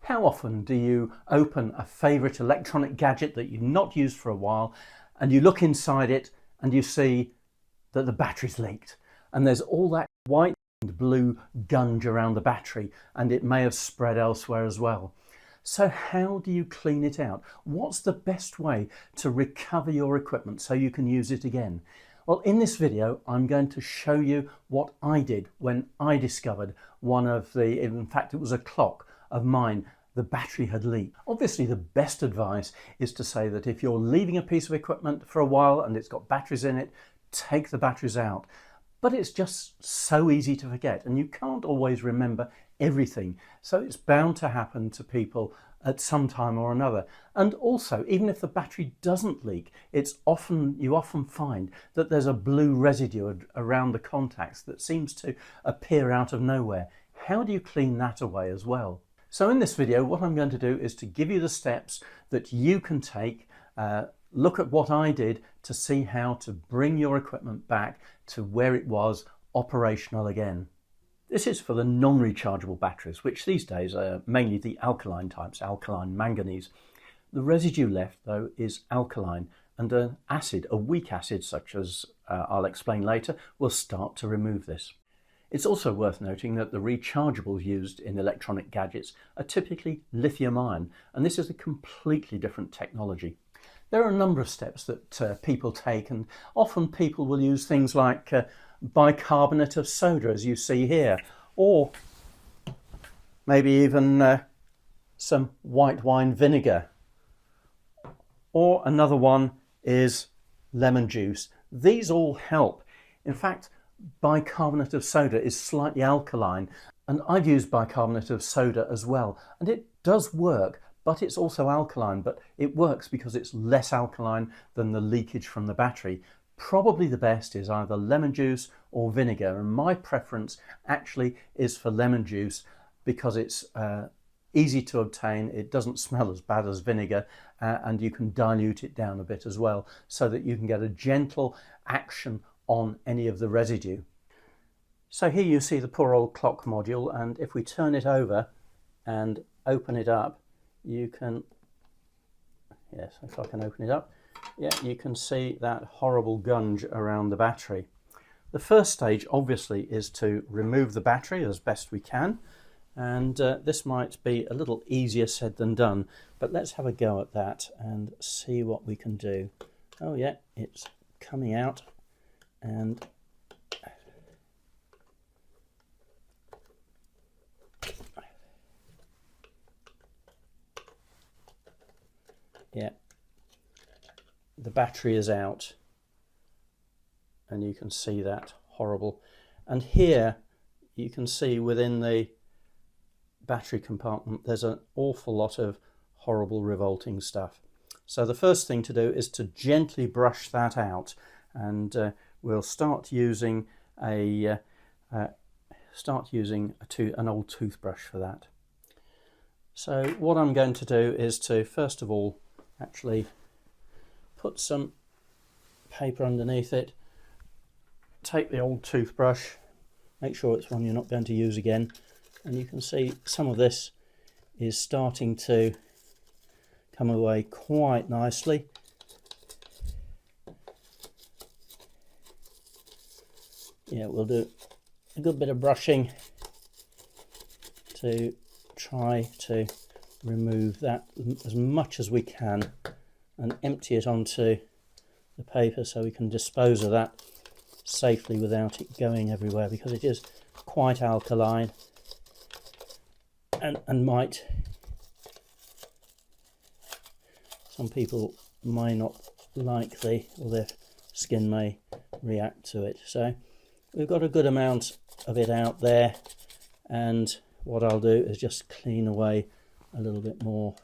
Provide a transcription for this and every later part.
How often do you open a favourite electronic gadget that you've not used for a while and you look inside it and you see that the battery's leaked and there's all that white and blue gunge around the battery and it may have spread elsewhere as well? So how do you clean it out? What's the best way to recover your equipment so you can use it again? Well, in this video, I'm going to show you what I did when I discovered in fact, it was a clock of mine, the battery had leaked. Obviously, the best advice is to say that if you're leaving a piece of equipment for a while and it's got batteries in it, take the batteries out. But it's just so easy to forget and you can't always remember everything. So it's bound to happen to people at some time or another. And also, even if the battery doesn't leak, you often find that there's a blue residue around the contacts that seems to appear out of nowhere. How do you clean that away as well? So in this video, what I'm going to do is to give you the steps that you can take, look at what I did to see how to bring your equipment back to where it was operational again. This is for the non-rechargeable batteries, which these days are mainly the alkaline types, alkaline manganese. The residue left though is alkaline, and an acid, a weak acid such as I'll explain later, will start to remove this. It's also worth noting that the rechargeables used in electronic gadgets are typically lithium-ion, and this is a completely different technology. There are a number of steps that people take, and often people will use things like bicarbonate of soda, as you see here, or maybe even some white wine vinegar, or another one is lemon juice. These all help. In fact, bicarbonate of soda is slightly alkaline, and I've used bicarbonate of soda as well, and it does work, but it's also alkaline, but it works because it's less alkaline than the leakage from the battery. Probably the best is either lemon juice or vinegar, and my preference actually is for lemon juice because it's easy to obtain, it doesn't smell as bad as vinegar, and you can dilute it down a bit as well so that you can get a gentle action on any of the residue. So here you see the poor old clock module, and if we turn it over and open it up, you can, yes, if I can open it up, yeah, you can see that horrible gunge around the battery. The first stage obviously is to remove the battery as best we can, and this might be a little easier said than done, but let's have a go at that and see what we can do. Oh yeah, it's coming out, and yeah, the battery is out, and you can see that horrible. And here you can see within the battery compartment there's an awful lot of horrible revolting stuff. So the first thing to do is to gently brush that out, and we'll start using an old toothbrush for that. So what I'm going to do is to first of all actually put some paper underneath it, take the old toothbrush, make sure it's one you're not going to use again, and you can see some of this is starting to come away quite nicely. Yeah, we'll do a good bit of brushing to try to remove that as much as we can and empty it onto the paper so we can dispose of that safely without it going everywhere, because it is quite alkaline and might, some people may not like or their skin may react to it. So we've got a good amount of it out there, and what I'll do is just clean away a little bit more.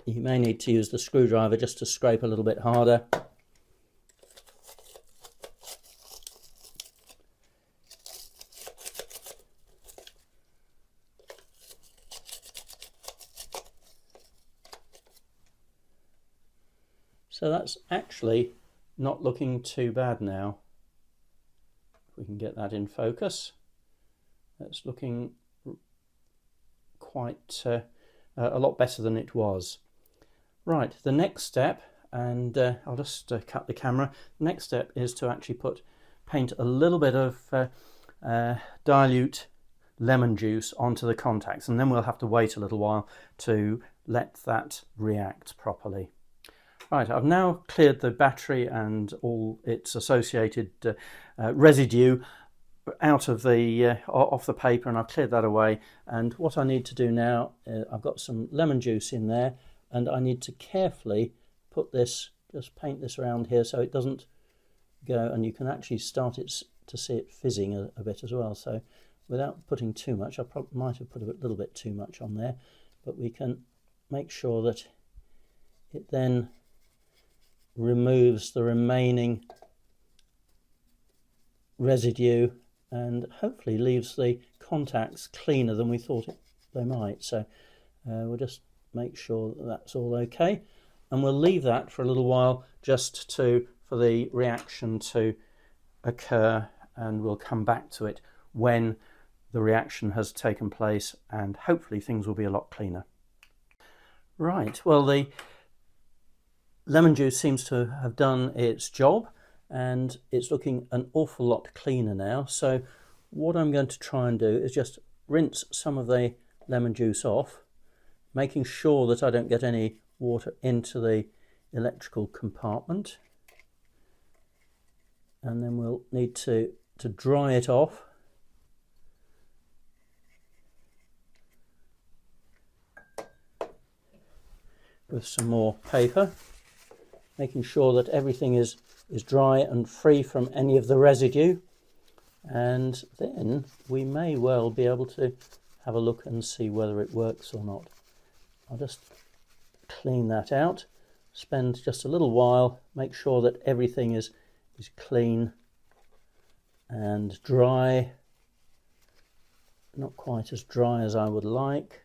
You may need to use the screwdriver just to scrape a little bit harder. So that's actually not looking too bad now. If we can get that in focus, that's looking quite a lot better than it was. Right, the next step, and I'll just cut the camera. The next step is to actually paint a little bit of dilute lemon juice onto the contacts, and then we'll have to wait a little while to let that react properly. Right, I've now cleared the battery and all its associated residue out of the off the paper, and I've cleared that away. And what I need to do now, I've got some lemon juice in there, and I need to carefully put this, just paint this around here so it doesn't go, and you can actually start to see it fizzing a bit as well. So without putting too much, I might have put a little bit too much on there, but we can make sure that it then removes the remaining residue and hopefully leaves the contacts cleaner than we thought they might. So we'll just make sure that that's all okay, and we'll leave that for a little while just for the reaction to occur, and we'll come back to it when the reaction has taken place, and hopefully things will be a lot cleaner. Right, well, the lemon juice seems to have done its job, and it's looking an awful lot cleaner now. So what I'm going to try and do is just rinse some of the lemon juice off, making sure that I don't get any water into the electrical compartment, and then we'll need to dry it off. With some more paper, making sure that everything is dry and free from any of the residue, and then we may well be able to have a look and see whether it works or not. I'll just clean that out, spend just a little while, make sure that everything is clean and dry, not quite as dry as I would like.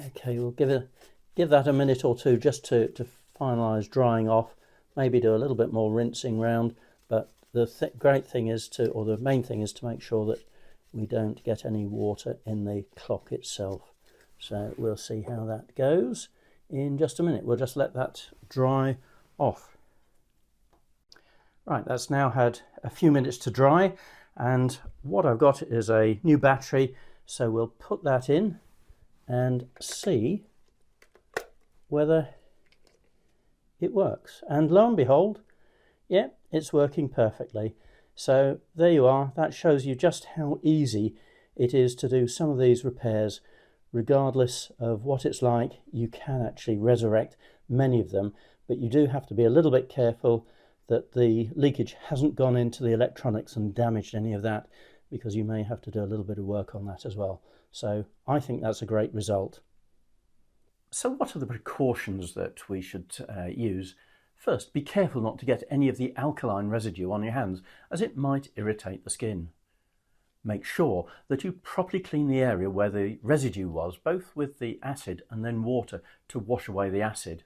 Okay, we'll give that a minute or two just to finalise drying off, maybe do a little bit more rinsing round, but the great thing is or the main thing is to make sure that we don't get any water in the clock itself. So we'll see how that goes in just a minute. We'll just let that dry off. Right, that's now had a few minutes to dry, and what I've got is a new battery, so we'll put that in and see whether it works. And lo and behold, yeah, it's working perfectly. So there you are. That shows you just how easy it is to do some of these repairs. Regardless of what it's like, you can actually resurrect many of them, but you do have to be a little bit careful that the leakage hasn't gone into the electronics and damaged any of that, because you may have to do a little bit of work on that as well. So I think that's a great result. So what are the precautions that we should use? First, be careful not to get any of the alkaline residue on your hands, as it might irritate the skin. Make sure that you properly clean the area where the residue was, both with the acid and then water to wash away the acid.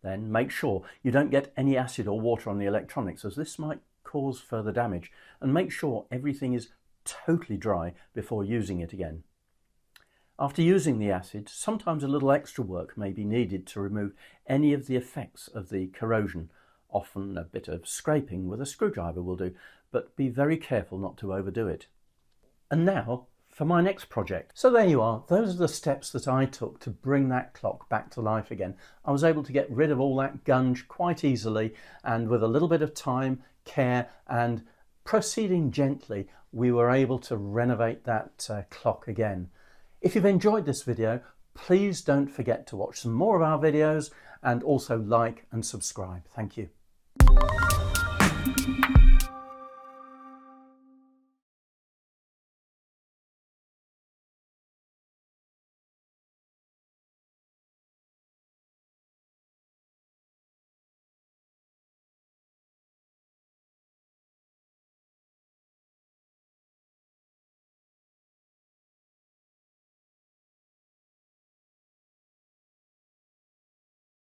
Then make sure you don't get any acid or water on the electronics, as this might cause further damage, and make sure everything is totally dry before using it again. After using the acid, sometimes a little extra work may be needed to remove any of the effects of the corrosion. Often a bit of scraping with a screwdriver will do, but be very careful not to overdo it. And now for my next project. So there you are. Those are the steps that I took to bring that clock back to life again. I was able to get rid of all that gunge quite easily, and with a little bit of time, care and proceeding gently, we were able to renovate that clock again. If you've enjoyed this video, please don't forget to watch some more of our videos and also like and subscribe. Thank you.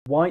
white